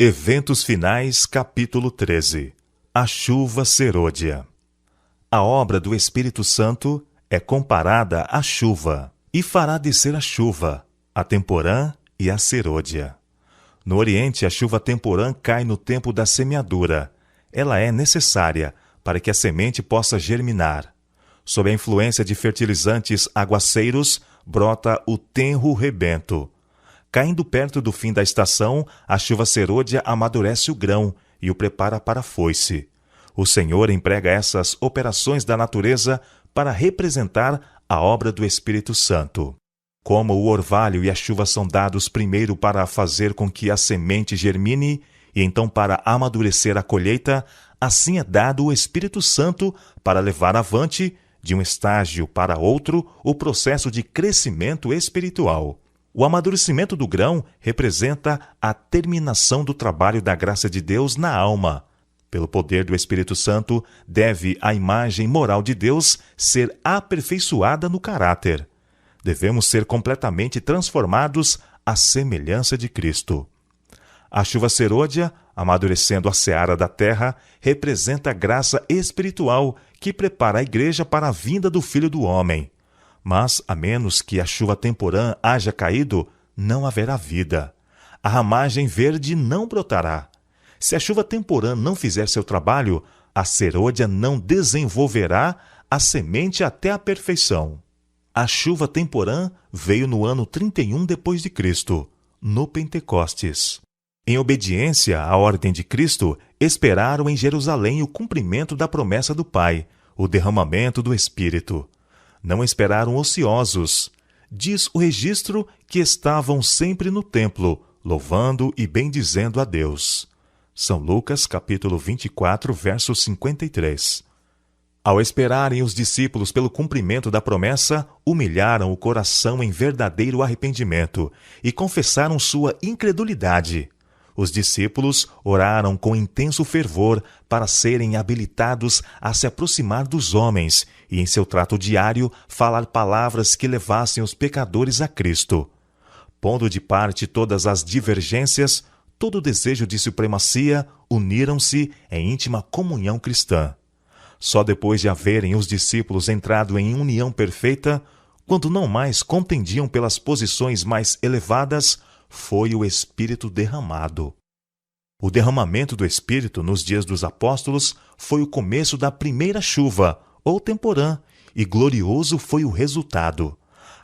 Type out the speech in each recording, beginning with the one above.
Eventos finais, capítulo 13. A chuva serôdia. A obra do Espírito Santo é comparada à chuva, e fará descer a chuva, a temporã e a serôdia. No Oriente, a chuva temporã cai no tempo da semeadura. Ela é necessária para que a semente possa germinar. Sob a influência de fertilizantes aguaceiros, brota o tenro rebento. Caindo perto do fim da estação, a chuva serôdia amadurece o grão e o prepara para a foice. O Senhor emprega essas operações da natureza para representar a obra do Espírito Santo. Como o orvalho e a chuva são dados primeiro para fazer com que a semente germine e então para amadurecer a colheita, assim é dado o Espírito Santo para levar avante, de um estágio para outro, o processo de crescimento espiritual. O amadurecimento do grão representa a terminação do trabalho da graça de Deus na alma. Pelo poder do Espírito Santo, deve a imagem moral de Deus ser aperfeiçoada no caráter. Devemos ser completamente transformados à semelhança de Cristo. A chuva serôdia, amadurecendo a seara da terra, representa a graça espiritual que prepara a igreja para a vinda do Filho do Homem. Mas, a menos que a chuva temporã haja caído, não haverá vida. A ramagem verde não brotará. Se a chuva temporã não fizer seu trabalho, a serôdia não desenvolverá a semente até a perfeição. A chuva temporã veio no ano 31 depois de Cristo, no Pentecostes. Em obediência à ordem de Cristo, esperaram em Jerusalém o cumprimento da promessa do Pai, o derramamento do Espírito. Não esperaram ociosos. Diz o registro que estavam sempre no templo, louvando e bendizendo a Deus. São Lucas, capítulo 24, verso 53. Ao esperarem os discípulos pelo cumprimento da promessa, humilharam o coração em verdadeiro arrependimento e confessaram sua incredulidade. Os discípulos oraram com intenso fervor para serem habilitados a se aproximar dos homens e, em seu trato diário, falar palavras que levassem os pecadores a Cristo. Pondo de parte todas as divergências, todo o desejo de supremacia, uniram-se em íntima comunhão cristã. Só depois de haverem os discípulos entrado em união perfeita, quando não mais contendiam pelas posições mais elevadas, foi o Espírito derramado. O derramamento do Espírito nos dias dos apóstolos foi o começo da primeira chuva, ou temporã, e glorioso foi o resultado.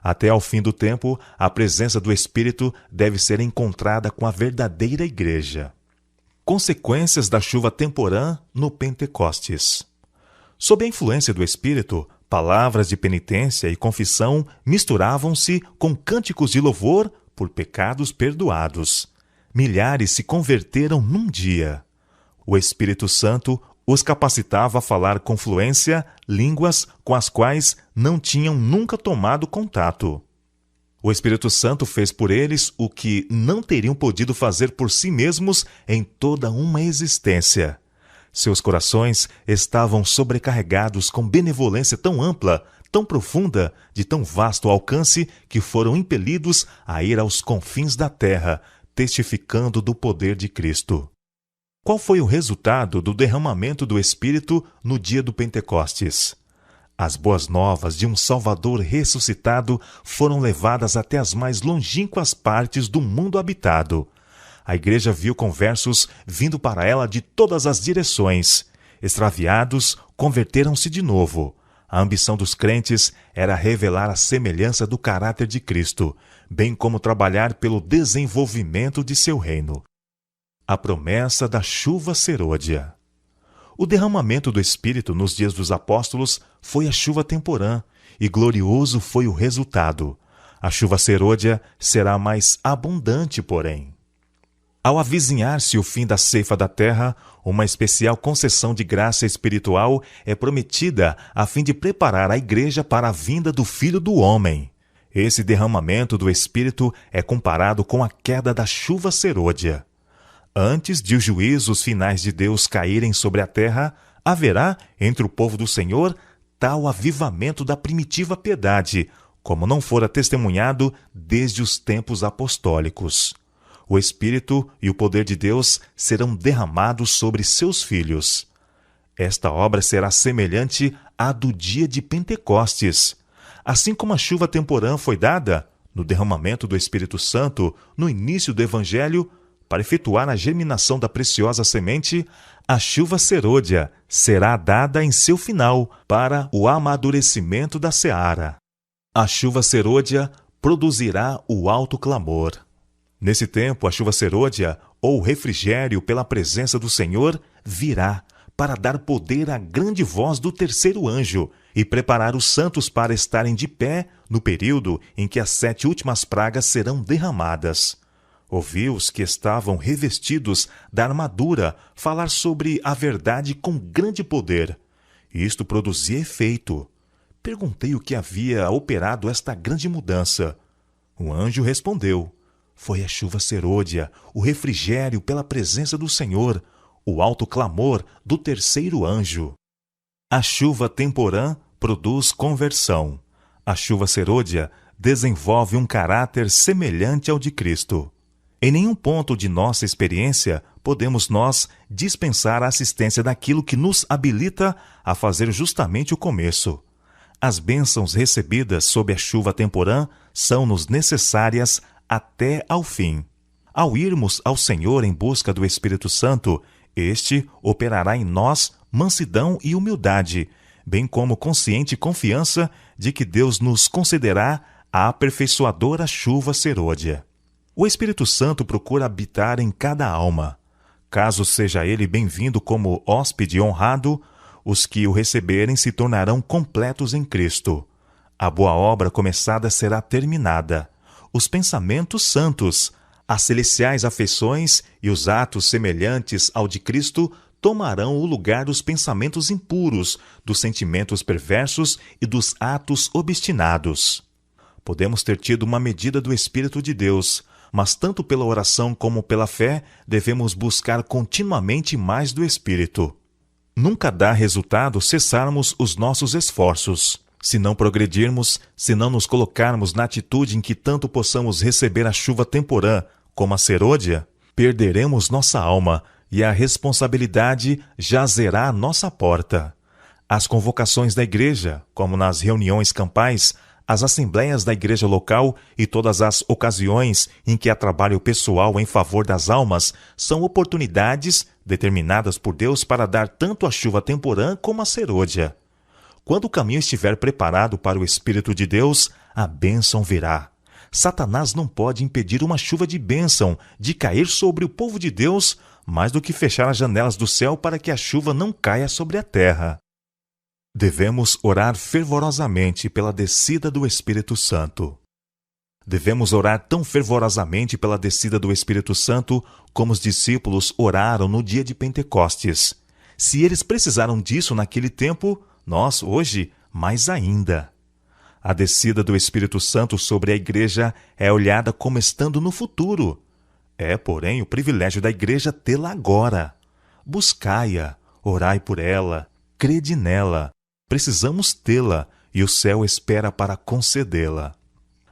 Até ao fim do tempo, a presença do Espírito deve ser encontrada com a verdadeira igreja. Consequências da chuva temporã no Pentecostes. Sob a influência do Espírito, palavras de penitência e confissão misturavam-se com cânticos de louvor por pecados perdoados. Milhares se converteram num dia. O Espírito Santo os capacitava a falar com fluência línguas com as quais não tinham nunca tomado contato. O Espírito Santo fez por eles o que não teriam podido fazer por si mesmos em toda uma existência. Seus corações estavam sobrecarregados com benevolência tão ampla, tão profunda, de tão vasto alcance, que foram impelidos a ir aos confins da terra, testificando do poder de Cristo. Qual foi o resultado do derramamento do Espírito no dia do Pentecostes? As boas novas de um Salvador ressuscitado foram levadas até as mais longínquas partes do mundo habitado. A igreja viu conversos vindo para ela de todas as direções. Extraviados converteram-se de novo. A ambição dos crentes era revelar a semelhança do caráter de Cristo, bem como trabalhar pelo desenvolvimento de seu reino. A promessa da chuva serôdia. O derramamento do Espírito nos dias dos apóstolos foi a chuva temporã, e glorioso foi o resultado. A chuva serôdia será mais abundante, porém. Ao avizinhar-se o fim da ceifa da terra, uma especial concessão de graça espiritual é prometida a fim de preparar a igreja para a vinda do Filho do Homem. Esse derramamento do Espírito é comparado com a queda da chuva serôdia. Antes de os juízos finais de Deus caírem sobre a terra, haverá, entre o povo do Senhor, tal avivamento da primitiva piedade, como não fora testemunhado desde os tempos apostólicos. O Espírito e o poder de Deus serão derramados sobre seus filhos. Esta obra será semelhante à do dia de Pentecostes. Assim como a chuva temporã foi dada, no derramamento do Espírito Santo, no início do Evangelho, para efetuar a germinação da preciosa semente, a chuva serôdia será dada em seu final para o amadurecimento da seara. A chuva serôdia produzirá o alto clamor. Nesse tempo, a chuva serôdia, ou refrigério pela presença do Senhor, virá para dar poder à grande voz do terceiro anjo e preparar os santos para estarem de pé no período em que as 7 últimas pragas serão derramadas. Ouvi os que estavam revestidos da armadura falar sobre a verdade com grande poder. Isto produzia efeito. Perguntei o que havia operado esta grande mudança. O anjo respondeu: foi a chuva serôdia, o refrigério pela presença do Senhor, o alto clamor do terceiro anjo. A chuva temporã produz conversão. A chuva serôdia desenvolve um caráter semelhante ao de Cristo. Em nenhum ponto de nossa experiência podemos nós dispensar a assistência daquilo que nos habilita a fazer justamente o começo. As bênçãos recebidas sob a chuva temporã são-nos necessárias até ao fim. Ao irmos ao Senhor em busca do Espírito Santo, este operará em nós mansidão e humildade, bem como consciente confiança de que Deus nos concederá a aperfeiçoadora chuva serôdia. O Espírito Santo procura habitar em cada alma. Caso seja ele bem-vindo como hóspede honrado, os que o receberem se tornarão completos em Cristo. A boa obra começada será terminada. Os pensamentos santos, as celestiais afeições e os atos semelhantes ao de Cristo tomarão o lugar dos pensamentos impuros, dos sentimentos perversos e dos atos obstinados. Podemos ter tido uma medida do Espírito de Deus, mas tanto pela oração como pela fé devemos buscar continuamente mais do Espírito. Nunca dá resultado cessarmos os nossos esforços. Se não progredirmos, se não nos colocarmos na atitude em que tanto possamos receber a chuva temporã como a serôdia, perderemos nossa alma e a responsabilidade jazerá à nossa porta. As convocações da igreja, como nas reuniões campais, as assembleias da igreja local e todas as ocasiões em que há trabalho pessoal em favor das almas, são oportunidades determinadas por Deus para dar tanto a chuva temporã como a serôdia. Quando o caminho estiver preparado para o Espírito de Deus, a bênção virá. Satanás não pode impedir uma chuva de bênção de cair sobre o povo de Deus, mais do que fechar as janelas do céu para que a chuva não caia sobre a terra. Devemos orar fervorosamente pela descida do Espírito Santo. Devemos orar tão fervorosamente pela descida do Espírito Santo como os discípulos oraram no dia de Pentecostes. Se eles precisaram disso naquele tempo, nós, hoje, mais ainda. A descida do Espírito Santo sobre a igreja é olhada como estando no futuro. É, porém, o privilégio da igreja tê-la agora. Buscai-a, orai por ela, crede nela. Precisamos tê-la e o céu espera para concedê-la.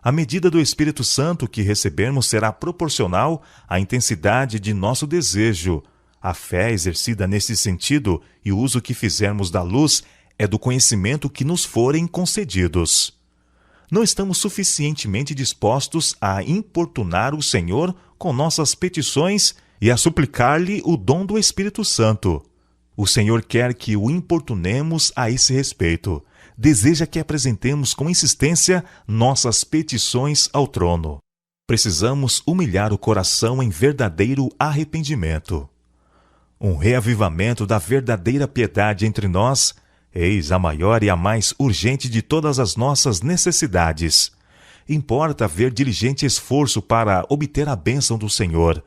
A medida do Espírito Santo que recebermos será proporcional à intensidade de nosso desejo. A fé exercida nesse sentido e o uso que fizermos da luz é do conhecimento que nos forem concedidos. Não estamos suficientemente dispostos a importunar o Senhor com nossas petições e a suplicar-lhe o dom do Espírito Santo. O Senhor quer que o importunemos a esse respeito. Deseja que apresentemos com insistência nossas petições ao trono. Precisamos humilhar o coração em verdadeiro arrependimento. Um reavivamento da verdadeira piedade entre nós, eis a maior e a mais urgente de todas as nossas necessidades. Importa haver diligente esforço para obter a bênção do Senhor,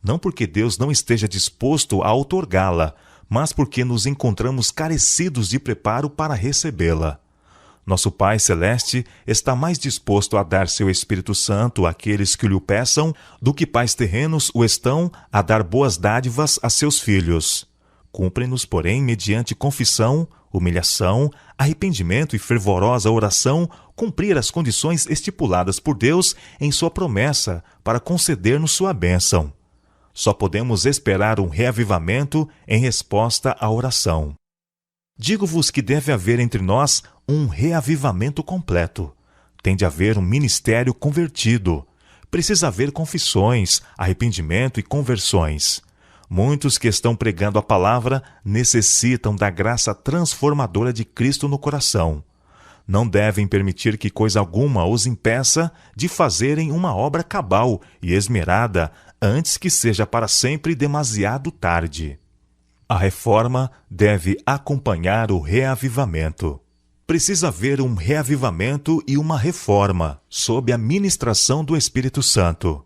não porque Deus não esteja disposto a outorgá-la, mas porque nos encontramos carecidos de preparo para recebê-la. Nosso Pai Celeste está mais disposto a dar seu Espírito Santo àqueles que lhe o peçam do que pais terrenos o estão a dar boas dádivas a seus filhos. Cumpre-nos, porém, mediante confissão, humilhação, arrependimento e fervorosa oração, cumprir as condições estipuladas por Deus em sua promessa para conceder-nos sua bênção. Só podemos esperar um reavivamento em resposta à oração. Digo-vos que deve haver entre nós um reavivamento completo. Tem de haver um ministério convertido. Precisa haver confissões, arrependimento e conversões. Muitos que estão pregando a palavra necessitam da graça transformadora de Cristo no coração. Não devem permitir que coisa alguma os impeça de fazerem uma obra cabal e esmerada antes que seja para sempre demasiado tarde. A reforma deve acompanhar o reavivamento. Precisa haver um reavivamento e uma reforma sob a ministração do Espírito Santo.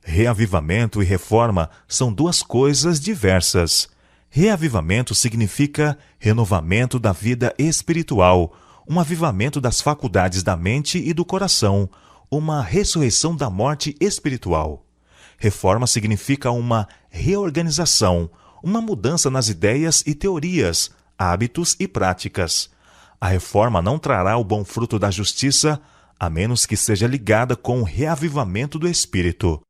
Reavivamento e reforma são duas coisas diversas. Reavivamento significa renovamento da vida espiritual, um avivamento das faculdades da mente e do coração, uma ressurreição da morte espiritual. Reforma significa uma reorganização, uma mudança nas ideias e teorias, hábitos e práticas. A reforma não trará o bom fruto da justiça, a menos que seja ligada com o reavivamento do Espírito.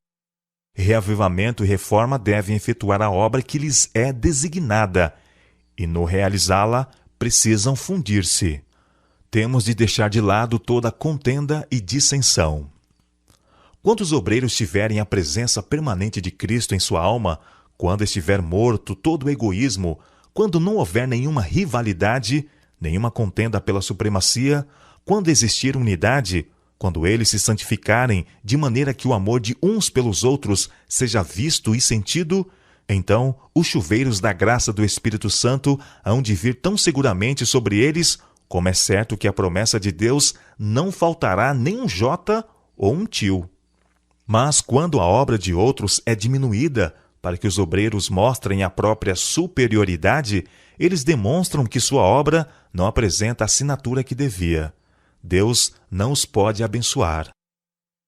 Reavivamento e reforma devem efetuar a obra que lhes é designada, e no realizá-la precisam fundir-se. Temos de deixar de lado toda contenda e dissensão. Quando os obreiros tiverem a presença permanente de Cristo em sua alma, quando estiver morto todo o egoísmo, quando não houver nenhuma rivalidade, nenhuma contenda pela supremacia, quando existir unidade, quando eles se santificarem de maneira que o amor de uns pelos outros seja visto e sentido, então os chuveiros da graça do Espírito Santo hão de vir tão seguramente sobre eles, como é certo que a promessa de Deus não faltará nem um jota ou um tio. Mas quando a obra de outros é diminuída, para que os obreiros mostrem a própria superioridade, eles demonstram que sua obra não apresenta a assinatura que devia. Deus não os pode abençoar.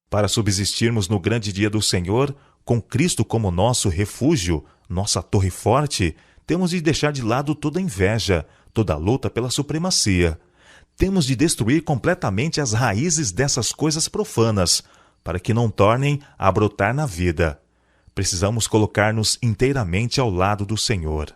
Para subsistirmos no grande dia do Senhor, com Cristo como nosso refúgio, nossa torre forte, temos de deixar de lado toda inveja, toda luta pela supremacia. Temos de destruir completamente as raízes dessas coisas profanas, para que não tornem a brotar na vida. Precisamos colocar-nos inteiramente ao lado do Senhor.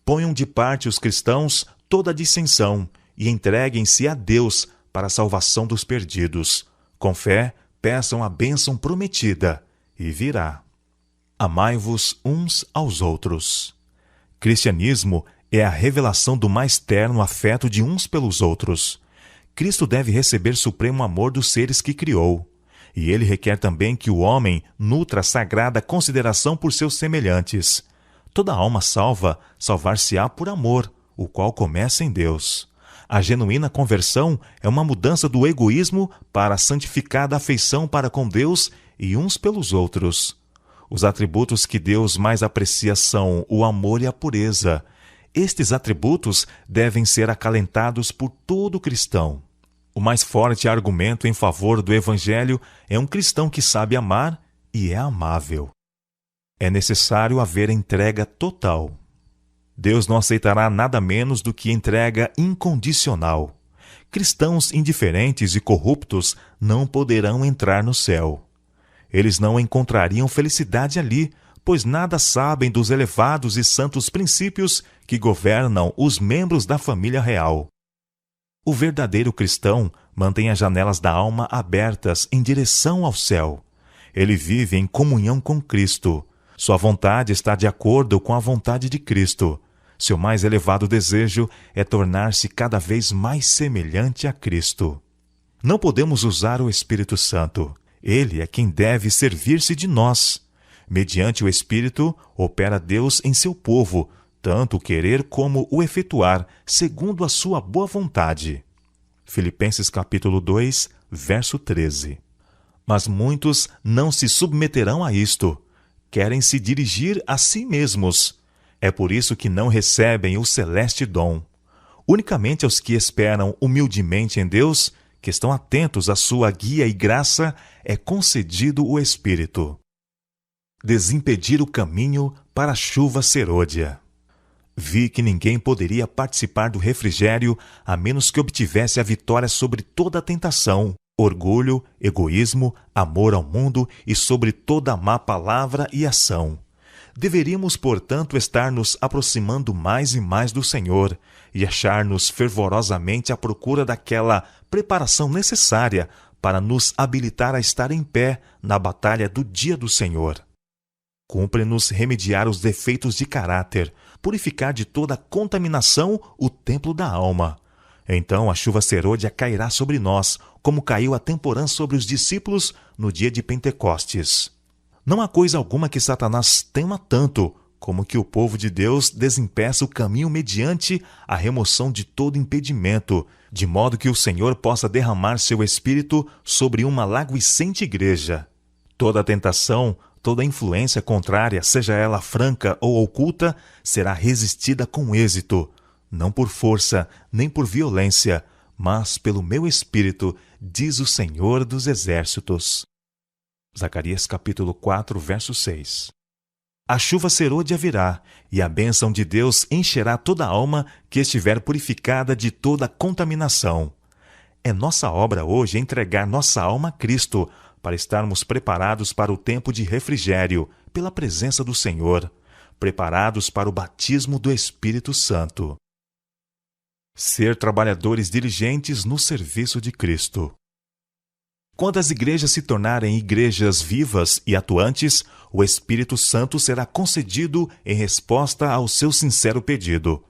Ponham de parte os cristãos toda a dissensão e entreguem-se a Deus para a salvação dos perdidos. Com fé, peçam a bênção prometida, e virá. Amai-vos uns aos outros. Cristianismo é a revelação do mais terno afeto de uns pelos outros. Cristo deve receber supremo amor dos seres que criou. E ele requer também que o homem nutra sagrada consideração por seus semelhantes. Toda alma salva, salvar-se-á por amor, o qual começa em Deus. A genuína conversão é uma mudança do egoísmo para a santificada afeição para com Deus e uns pelos outros. Os atributos que Deus mais aprecia são o amor e a pureza. Estes atributos devem ser acalentados por todo cristão. O mais forte argumento em favor do Evangelho é um cristão que sabe amar e é amável. É necessário haver entrega total. Deus não aceitará nada menos do que entrega incondicional. Cristãos indiferentes e corruptos não poderão entrar no céu. Eles não encontrariam felicidade ali, pois nada sabem dos elevados e santos princípios que governam os membros da família real. O verdadeiro cristão mantém as janelas da alma abertas em direção ao céu. Ele vive em comunhão com Cristo. Sua vontade está de acordo com a vontade de Cristo. Seu mais elevado desejo é tornar-se cada vez mais semelhante a Cristo. Não podemos usar o Espírito Santo. Ele é quem deve servir-se de nós. Mediante o Espírito, opera Deus em seu povo, tanto o querer como o efetuar, segundo a sua boa vontade. Filipenses capítulo 2, verso 13. Mas muitos não se submeterão a isto. Querem se dirigir a si mesmos. É por isso que não recebem o celeste dom. Unicamente aos que esperam humildemente em Deus, que estão atentos à sua guia e graça, é concedido o Espírito. Desimpedir o caminho para a chuva serôdia. Vi que ninguém poderia participar do refrigério a menos que obtivesse a vitória sobre toda a tentação, orgulho, egoísmo, amor ao mundo e sobre toda má palavra e ação. Deveríamos, portanto, estar nos aproximando mais e mais do Senhor e achar-nos fervorosamente à procura daquela preparação necessária para nos habilitar a estar em pé na batalha do dia do Senhor. Cumpre-nos remediar os defeitos de caráter, purificar de toda contaminação o templo da alma. Então a chuva serôdia cairá sobre nós, como caiu a temporã sobre os discípulos no dia de Pentecostes. Não há coisa alguma que Satanás tema tanto, como que o povo de Deus desempeça o caminho mediante a remoção de todo impedimento, de modo que o Senhor possa derramar seu Espírito sobre uma lagoicente igreja. Toda tentação, toda influência contrária, seja ela franca ou oculta, será resistida com êxito, não por força, nem por violência, mas pelo meu Espírito, diz o Senhor dos Exércitos. Zacarias capítulo 4, verso 6. A chuva serôdia virá, e a bênção de Deus encherá toda a alma que estiver purificada de toda contaminação. É nossa obra hoje entregar nossa alma a Cristo, para estarmos preparados para o tempo de refrigério, pela presença do Senhor, preparados para o batismo do Espírito Santo. Ser trabalhadores diligentes no serviço de Cristo. Quando as igrejas se tornarem igrejas vivas e atuantes, o Espírito Santo será concedido em resposta ao seu sincero pedido.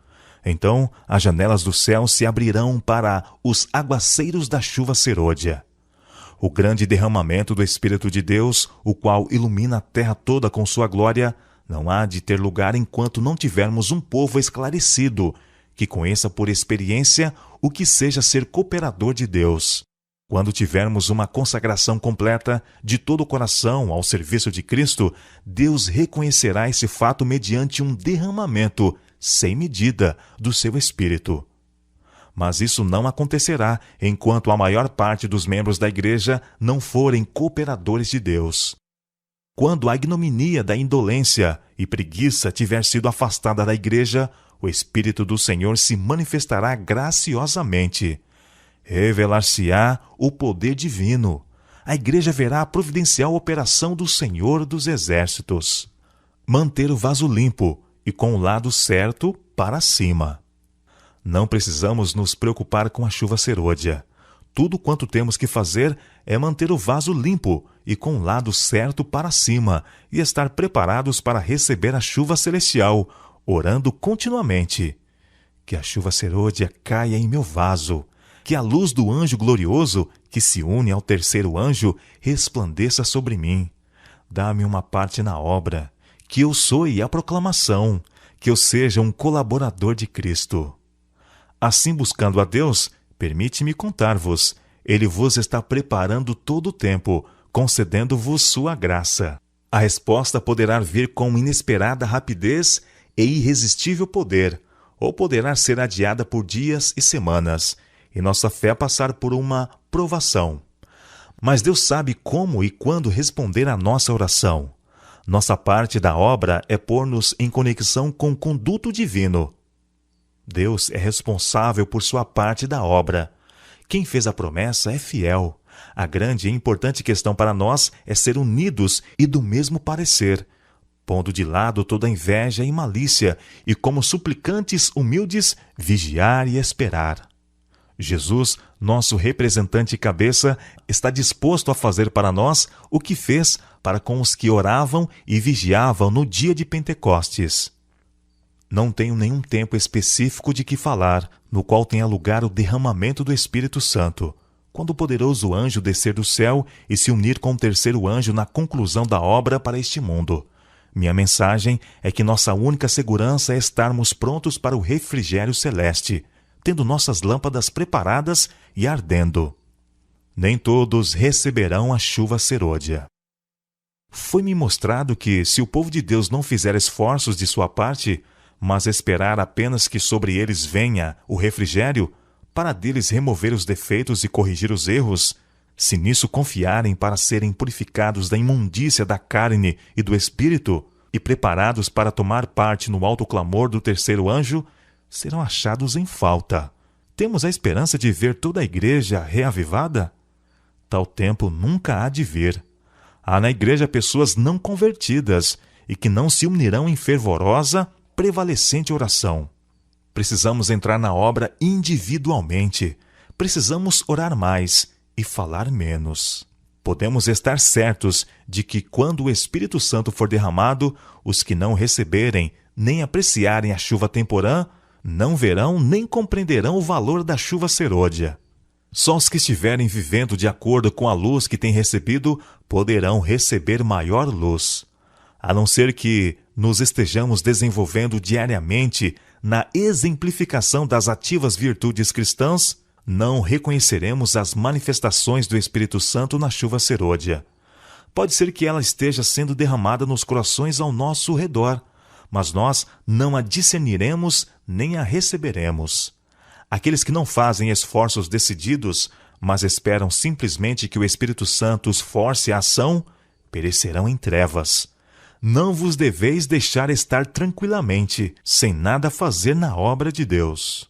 Então, as janelas do céu se abrirão para os aguaceiros da chuva serôdia. O grande derramamento do Espírito de Deus, o qual ilumina a terra toda com sua glória, não há de ter lugar enquanto não tivermos um povo esclarecido, que conheça por experiência o que seja ser cooperador de Deus. Quando tivermos uma consagração completa de todo o coração ao serviço de Cristo, Deus reconhecerá esse fato mediante um derramamento sem medida do seu Espírito. Mas isso não acontecerá enquanto a maior parte dos membros da igreja não forem cooperadores de Deus. Quando a ignominia da indolência e preguiça tiver sido afastada da igreja, o Espírito do Senhor se manifestará graciosamente. Revelar-se-á o poder divino. A igreja verá a providencial operação do Senhor dos Exércitos. Manter o vaso limpo e com o lado certo para cima. Não precisamos nos preocupar com a chuva serôdia. Tudo quanto temos que fazer é manter o vaso limpo e com o lado certo para cima e estar preparados para receber a chuva celestial, orando continuamente. Que a chuva serôdia caia em meu vaso. Que a luz do anjo glorioso, que se une ao terceiro anjo, resplandeça sobre mim. Dá-me uma parte na obra, que eu soe a proclamação, que eu seja um colaborador de Cristo. Assim, buscando a Deus, permite-me contar-vos, Ele vos está preparando todo o tempo, concedendo-vos sua graça. A resposta poderá vir com inesperada rapidez e irresistível poder, ou poderá ser adiada por dias e semanas, e nossa fé passar por uma provação. Mas Deus sabe como e quando responder à nossa oração. Nossa parte da obra é pôr-nos em conexão com o conduto divino. Deus é responsável por sua parte da obra. Quem fez a promessa é fiel. A grande e importante questão para nós é ser unidos e do mesmo parecer, pondo de lado toda inveja e malícia, e como suplicantes humildes, vigiar e esperar. Jesus, nosso representante e cabeça, está disposto a fazer para nós o que fez para com os que oravam e vigiavam no dia de Pentecostes. Não tenho nenhum tempo específico de que falar, no qual tenha lugar o derramamento do Espírito Santo, quando o poderoso anjo descer do céu e se unir com o terceiro anjo na conclusão da obra para este mundo. Minha mensagem é que nossa única segurança é estarmos prontos para o refrigério celeste, tendo nossas lâmpadas preparadas e ardendo. Nem todos receberão a chuva serôdia. Foi-me mostrado que, se o povo de Deus não fizer esforços de sua parte, mas esperar apenas que sobre eles venha o refrigério, para deles remover os defeitos e corrigir os erros, se nisso confiarem para serem purificados da imundícia da carne e do espírito, e preparados para tomar parte no alto clamor do terceiro anjo, serão achados em falta. Temos a esperança de ver toda a igreja reavivada? Tal tempo nunca há de vir. Há na igreja pessoas não convertidas e que não se unirão em fervorosa, prevalecente oração. Precisamos entrar na obra individualmente. Precisamos orar mais e falar menos. Podemos estar certos de que, quando o Espírito Santo for derramado, os que não receberem nem apreciarem a chuva temporã não verão nem compreenderão o valor da chuva serôdia. Só os que estiverem vivendo de acordo com a luz que têm recebido poderão receber maior luz. A não ser que nos estejamos desenvolvendo diariamente na exemplificação das ativas virtudes cristãs, não reconheceremos as manifestações do Espírito Santo na chuva serôdia. Pode ser que ela esteja sendo derramada nos corações ao nosso redor, mas nós não a discerniremos nem a receberemos. Aqueles que não fazem esforços decididos, mas esperam simplesmente que o Espírito Santo os force à ação, perecerão em trevas. Não vos deveis deixar estar tranquilamente, sem nada fazer na obra de Deus.